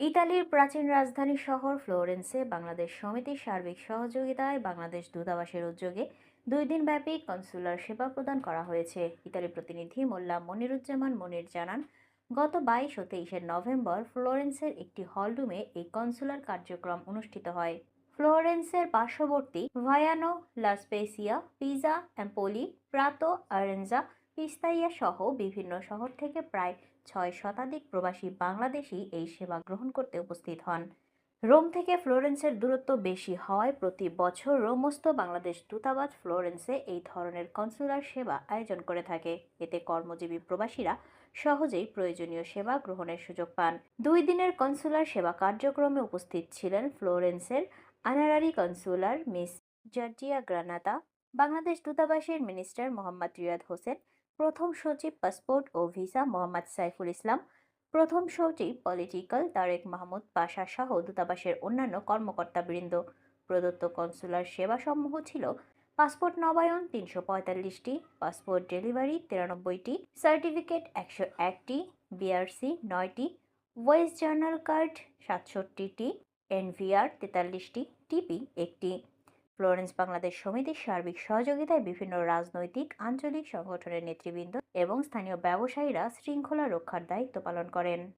ইতালির প্রাচীন রাজধানী শহর ফ্লোরেন্সে বাংলাদেশ সমিতির সার্বিক সহযোগিতায় বাংলাদেশ দূতাবাসের উদ্যোগে 2 দিনব্যাপী কনসুলার সেবা প্রদান করা হয়েছে। ইতালি প্রতিনিধি মোল্লা মনিরুজ্জামান মনির জানান, গত 22 ও 23 নভেম্বর ফ্লোরেন্সের একটি হলরুমে এই কনসুলার কার্যক্রম অনুষ্ঠিত হয়। ফ্লোরেন্সের পার্শ্ববর্তী ভায়ানো, লাসপেসিয়া, পিজা এম্পোলি, প্রাতো আরেঞ্জা, পিস্তাইয়া সহ বিভিন্ন শহর থেকে প্রায় 6 শতাধিক প্রবাসী বাংলাদেশি এই সেবা গ্রহণ করতে উপস্থিত হন। রোম থেকে ফ্লোরেন্সের দূরত্ব বেশি হওয়ায় প্রতি বছর রোমস্থ বাংলাদেশ দূতাবাস ফ্লোরেন্সে এই ধরনের কনসুলার সেবা আয়োজন করে থাকে। এতে কর্মজীবী প্রবাসীরা সহজেই প্রয়োজনীয় সেবা গ্রহণের সুযোগ পান। 2 দিনের কনসুলার সেবা কার্যক্রমে উপস্থিত ছিলেন ফ্লোরেন্সের honorary consular miss Georgia Granata, Bangladesh দূতাবাসের মিনিস্টার মোহাম্মদ রিয়াদ হোসেন, প্রথম সচিব পাসপোর্ট ও ভিসা মোহাম্মদ সাইফুল ইসলাম, প্রথম সচিব পলিটিক্যাল তারেক মাহমুদ পাশা সহ দূতাবাসের অন্যান্য কর্মকর্তাবৃন্দ। প্রদত্ত কনসুলার সেবাসমূহ ছিল: পাসপোর্ট নবায়ন 345টি, পাসপোর্ট ডেলিভারি 93টি, সার্টিফিকেট 101টি, বিআরসি 9টি, ভয়েস জার্নাল কার্ড 67টি, এনভিআর 43টি, টিপি 1টি। ফ্লোরেন্স বাংলাদেশ সমিতির সার্বিক সহযোগিতায় বিভিন্ন রাজনৈতিক আঞ্চলিক সংগঠনের নেতৃবৃন্দ এবং স্থানীয় ব্যবসায়ীরা শৃঙ্খলা রক্ষার দায়িত্ব পালন করেন।